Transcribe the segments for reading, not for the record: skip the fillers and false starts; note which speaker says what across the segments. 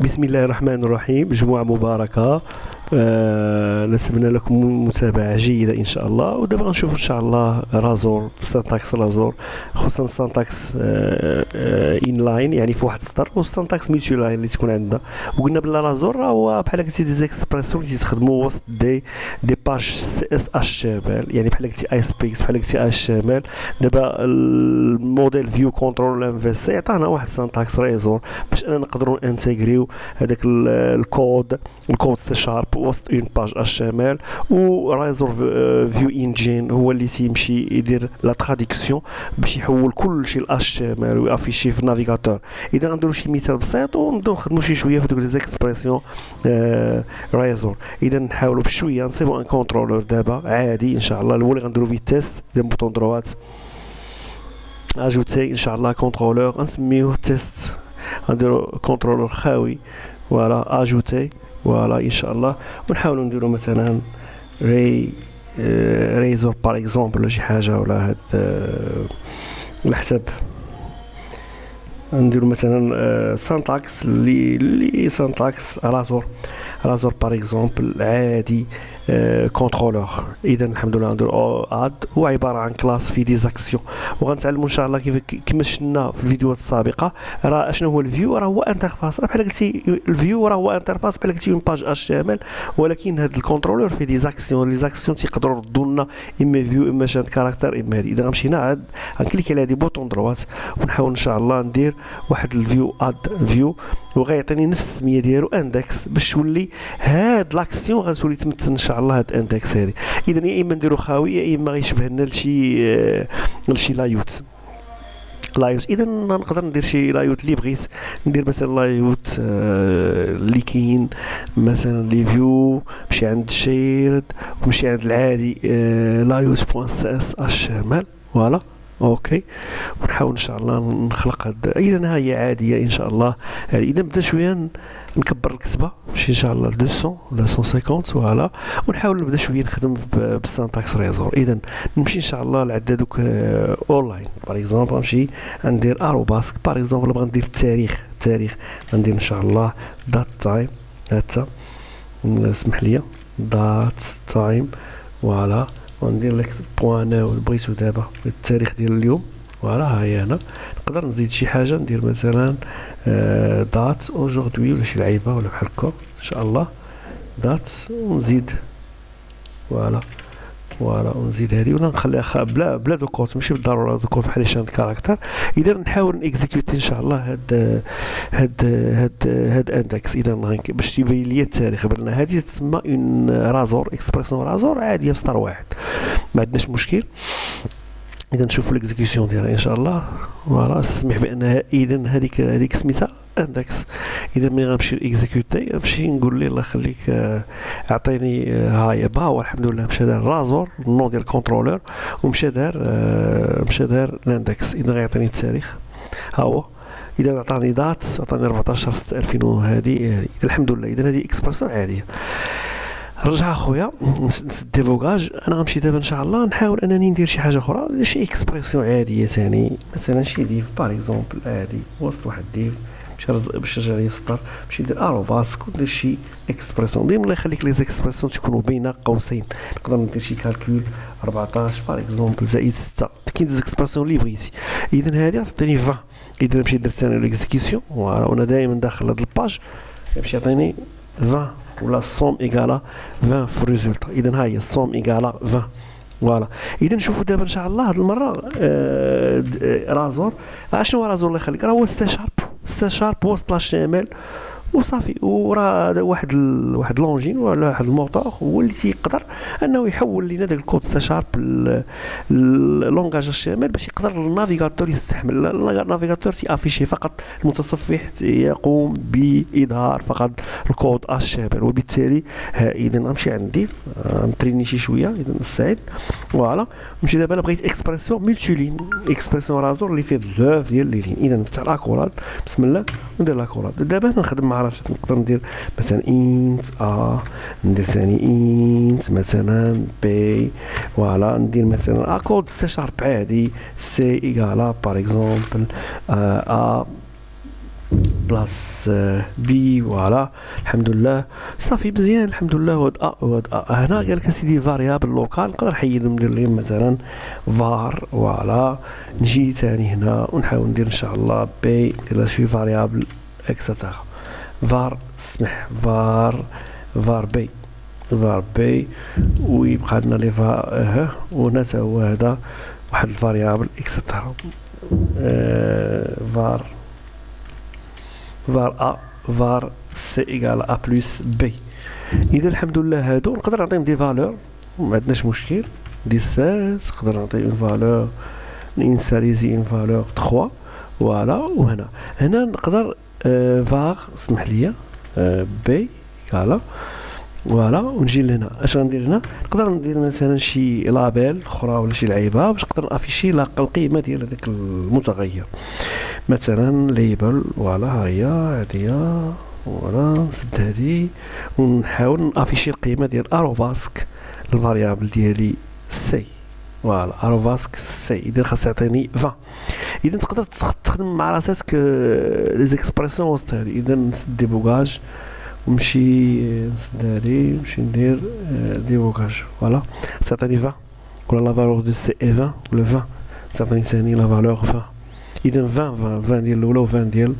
Speaker 1: بسم الله الرحمن الرحيم. جمعة مباركة. نتمنى لكم متابعة جيدة إن شاء الله. ودابا نشوف إن شاء الله رازور، سانتاكس رازور، خصوصا سانتاكس إن لاين، يعني في واحد السطر، وسانتاكس ميلتي لاين اللي تكون عندنا. وقلنا بلا رازور راه هو بحال قلتي دي زيكسبرسيون اللي تيستخدموا وسط دي باج سي اس اش تي ام ال، يعني بحال قلتي اي اس بي اكس، بحال قلتي اش تي ام ال. دابا الموديل فيو كونترول ام في سي عطانا واحد سانتاكس رازور باش انا نقدروا انتيغريو هذاك الكود سي شارب وسط اون باج اش تي ام ال. ورايزور فيو انجين هو اللي تيمشي يدير لا تراديكسيون باش يحول كل شيء لاش تي ام ال ويافيشي في النافيغاتور. اذا غنديروا شي مثال بسيط ونبداو نخدموا شي شويه في دوك لي زيكسبرسيون رايزور. اذا نحاولوا بشويه نصيبوا ان كونترولور دابا عادي ان شاء الله. الاول اللي غنديروا فيه تيست، اذا بوطون دروات اجوتي ان شاء الله كونترولور غنسميوه تيست، غنديروا كونترولور خاوي، فوالا اجوتي، فوالا ان شاء الله. ونحاولوا نديروا مثلا ريزور بار اكزومبل ولا شي حاجه، ولا هاد الحساب نديروا مثلا سانتاكس اللي سانتاكس رازور بار اكزومبل عادي كونترولور. اذا الحمد لله نديروا اد، هو عباره عن كلاس في ديزاكسيون. وغنتعلموا ان شاء الله كيف شفنا في الفيديوهات السابقه راه شنو هو الفيو. راه هو انترفاس، بحال قلتي الفيو راه هو انترفاس بحال قلتي اون باج اش تي ام ال، ولكن هذا الكونترولور في ديزاكسيون. لي زاكسيون تيقدروا يردوا لنا اما فيو اما شاد كاركتر اما هذه. اذا غنمشي هنا عاد غنكليكي على هذه بوطون دروات ونحاول ان شاء الله ندير واحد الفيو اد فيو، وغيعطيني نفس السميه ديالو اندكس باش تولي هاد لاكسيون غتولي تمثل ان شاء الله هاد اندكس هذه. اذا يا اما نديرو خاوي يا اما غيشبه لنا لشي لايوت. اذا نقدر ندير شي لايوت اللي بغيت. ندير مثلا لايوت اللي كاين مثلا لي فيو، مشي عند شيرد ومشي عند العادي لايوت بوان سي اس اش مال، فوالا اوكي. ونحاول ان شاء الله نخلق هاد. اذا ها هي عاديه ان شاء الله. اذا نبدا شويه نكبر الكتبه ماشي ان شاء الله 200 ولا 150، فوالا. ونحاول نبدا شويه نخدم بالسانتاكس ريزور. اذا نمشي ان شاء الله لعند دوك اونلاين باغ اكزومبل، نمشي ندير اروباسك باغ اكزومبل، بغا ندير التاريخ غندير ان شاء الله دات تايم. هاتا اسمح لي دات تايم، فوالا. وندير لك بوان اللي بغيتو دابا التاريخ ديال اليوم، فوالا. ها هي هنا نقدر نزيد شي حاجه، ندير مثلا دات اوجوردي ولا شي لعيبه ولا بحال هكا ان شاء الله دات، ونزيد فوالا ونزيد هذه ولا نخليها بلا دو كوت، ماشي بالضروره دو كوت بحال شان كاركتر. اذا نحاول نكزيكوتي ان شاء الله هاد اندكس. اذا باش يبين لي التاريخ بان هذه تسمى اون رازور اكسبريسيون رازور عاديه في سطر واحد، ما عندناش مشكل. اذا نشوفوا الاكزيكيوشن ديالها ان شاء الله، فوالا. استسمح بانها اذا هذيك سميتها اندكس. اذا ملي غنمشي اكزيكوتي نمشي نقول ليه الله يخليك اعطيني هاي باور. الحمد لله مشى دار رازور النو ديال الكونترولور ومشى دار الاندكس. اذا غيعطيني التاريخ ها هو. اذا عطاني دات، عطاني 14/6/2000 وهذه الحمد لله. اذا هذه اكسبرسيون عاديه. رجع اخويا نسد ديبوغاج. انا غنمشي دابا ان شاء الله نحاول انني ندير شي حاجه اخرى، شي اكسبرسيون عاديه ثاني، مثلا شي ديف باغ اكزومبل عادي وسط واحد ديف باش يرجع لي السطر، باش ندير اروباسك وندير شي اكسبرسيون. ديما الله يخليك لي زيكسبرسيون تكونوا بين قوسين. نقدر ندير شي كالكول 14 باغ اكزومبل زائد 6، كاين زيكسبرسيون اللي بغيتي. اذا هذه تعطيني 20. اذا نمشي ندير ثاني ليكزيكسيون، وانا دائما داخل هاد الباج باش يعطيني 20 ولا الصوم ايكالا 20 في الريزولتا. اذا ها هي الصوم ايكالا 20، فوالا. اذا نشوفوا دابا ان شاء الله هاد المره رازور. شنو هو رازور الله يخليك؟ راه هو سي شارب وسط لاش تي ام ال وصافي. وراه واحد لونجين ولا واحد الموتور هو اللي تيقدر انه يحول لنا داك الكود سي شارب لونغاج اتش تي ام ال باش يقدر النافيغاتور يستحمل. النافيغاتور تيافيشي فقط، المتصفح يقوم باظهار فقط الكود اتش تي ام ال. وبالتالي اذا نمشي عندي نتريني شي شويه. اذا نستعد، فوالا. نمشي دابا انا بغيت اكسبرسيون ملتي لين، اكسبرسيون رازور اللي فيه بزاف ديال لي لين. اذا نفتح لاكوراد بسم الله وندير لاكوراد. دابا نخدم مع راشد، نقدر ندير مثلا انت ندير ثاني انت مثلا بي، فوالا. ندير مثلا كود سي شارب عادي سي ايكالا باغ اكزومبل بلاص بي فوالا الحمد لله صافي مزيان الحمد لله. وهاد هنا قال لك اسيدي فاريابل لوكال نقدر نحيد ندير لهم مثلا فار فوالا. نجي ثاني هنا ونحاول ندير ان شاء الله بي ندير شي فاريابل اكسترا فار سمح فار بي ويبقى لنا لي وهنا تا هو هذا واحد الفاريابل اكسترا فار var c égale a plus b. اذا الحمد لله هادو نقدر نعطيهم دي فالور ما عندناش مشكل دي 16 نقدر نعطي اون فالور نينساليزي اون فالور 3 فوالا. وهنا نقدر فار سمح لي بي كالا فوالا. ونجي لهنا اش غندير هنا نقدر ندير مثلا شي لابيل اخرى ولا شي لعيبه باش نقدر نافيشي القيمه ديال هذاك المتغير مثلا ليبل فوالا. ها هي هادي فوالا نسد هادي ونحاول نافيشي القيمه ديال اروباسك الفاريابل ديالي سي فوالا اروباسك سي. اذا خاص يعطيني 20. اذا تقدر تخدم مع راسك لي زيكسبرسيون وسط هادي. اذا نسد ديبوغاج ونمشي نسد هادي نمشي ندير ديبوغاج فوالا تعطيني 20 ولا لا فالور دو سي اي 20 ولا 20 تعطيني ثاني لا فالور 20. اذا 20 ديال الاولى و20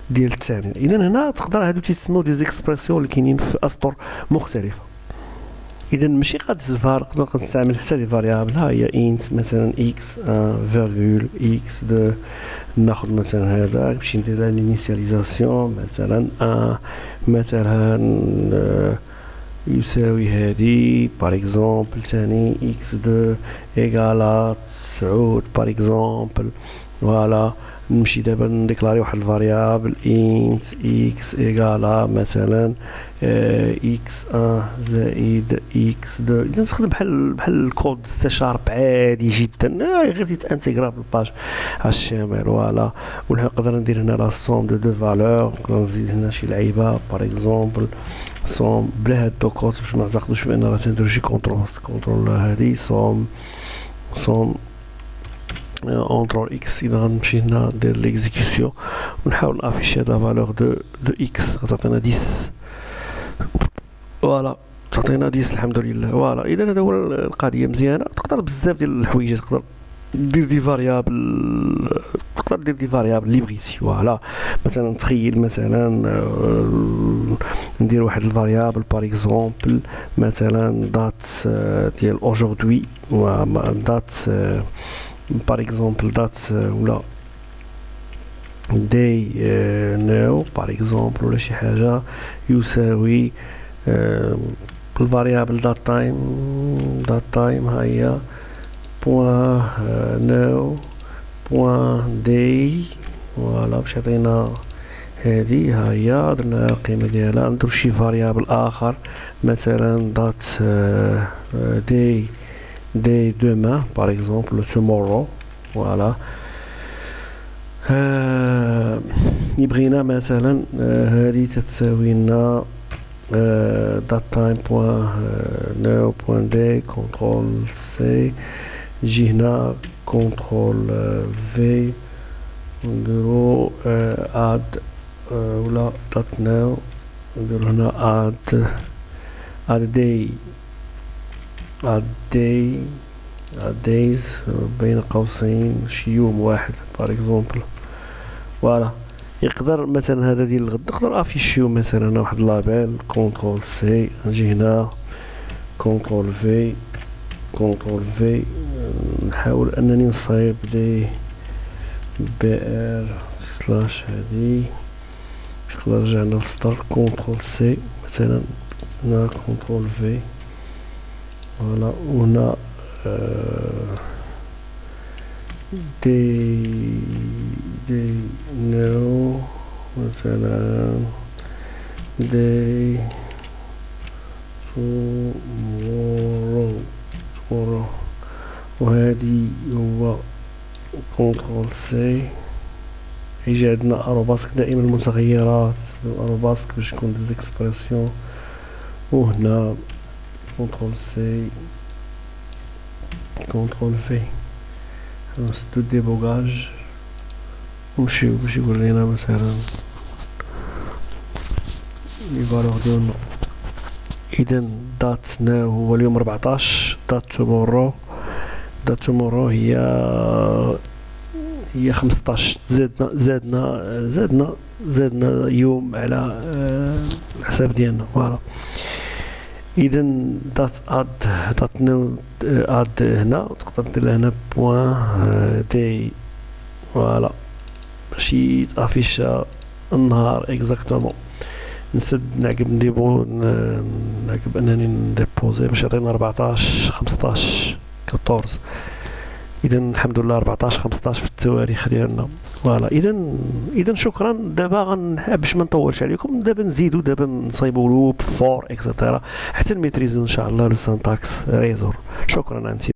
Speaker 1: ديال الثانيه. اذا هنا تقدر هادو تيسموا دي زيكسبرسيون اللي كاينين في اسطر مختلفه. اذا ماشي غادي تقدر تستعمل حتى لي فاريابل. ها هي انت مثلا اكس 1 فيرغول اكس 2 ناخذ مثلا هذا نمشي ندير لانيسياليزاسيون مثلا مثلا يساوي هادي بار اكزومبل ثاني اكس 2 ايغالا 9 بار اكزومبل فوالا. نمشي دابا نديكلاري واحد الفاريابل انت اكس ايغالا مثلا اكس 1 زائد اكس 2. اذا نستخدم بحال الكود سي شارب عادي جدا غير تيتانتيغرا بالباج على الشمال فوالا. ونقدر ندير هنا لا سوم دو فالور نقدر نزيد هنا شي لعيبه بار اكزومبل سوم بلا هاد دوكوت باش ما نعتقدوش بان راه تنديرو شي كونترول هادي سوم اونترول اكس. اذا غنمشي هنا ندير ليكزيكسيون ونحاول نافيشي هاد لا فالور دو اكس غتعطينا 10 فوالا تعطينا 10 الحمد لله فوالا. اذا هذا هو القضيه مزيانه. تقدر بزاف ديال الحوايج تقدر دير دي فاريابل تقدر دير دي فاريابل اللي بغيتي فوالا. مثلا تخيل مثلا ندير واحد الفاريابل بار اكزومبل مثلا دات ديال اوجوردي و دات بار اكزومبل دات ولا داي ناو بار اكزومبل ولا شي حاجه يساوي الفاريابل دات تايم ها هي بوان ناو بوان داي فوالا باش يعطينا هادي ها هي درنا القيمه ديالها. ندير شي فاريابل اخر مثلا دات داي دومان بار اكزومبل تومورو فوالا. يبغينا مثلا هادي تتساوي لنا دات تايم بوان ناو بوان داي كونترول سي. نجي هنا كونترول في نديرو اد ولا دات ناو نديرو هنا اد دايز بين قوسين شي يوم واحد بار اكزومبل فوالا. يقدر مثلا هذا ديال الغد نقدر افيشيو مثلا واحد لابيل كونترول سي. نجي هنا كونترول في نحاول انني نصايب لي بي ار سلاش هادي باش نقدر نرجع للسطر كونترول سي مثلا هنا كونترول في فوالا. وهنا دي نو مثلا دي tomorrow وهادي هو كونترول سي. يجي عندنا اروباسك دائما المتغيرات اروباسك باش تكون دي زيكسبرسيون. وهنا كونترول سي كونترول في نسدو ديبوغاج ونمشيو باش يقول لنا مثلا لي فالور ديالنا. اذا دات ناو هو اليوم 14. دات تومورو، دات تومورو هي 15. زادنا يوم على الحساب ديالنا. فوالا اذا دات نو اد هنا تقدر دير هنا بوان دي. فوالا باش يتافيش النهار اكزاكتومون. نسد نعقب نديبو نعقب انني نديبوزي باش يعطينا 14 15 14. اذا الحمد لله 14 15 في التواريخ ديالنا. فوالا اذا شكرا. دابا باش ما نطولش عليكم، دابا نزيدو، دابا نصايبو لوب فور اكسترا حتى نميتريزو ان شاء الله لو سانتاكس ريزور. شكرا انت.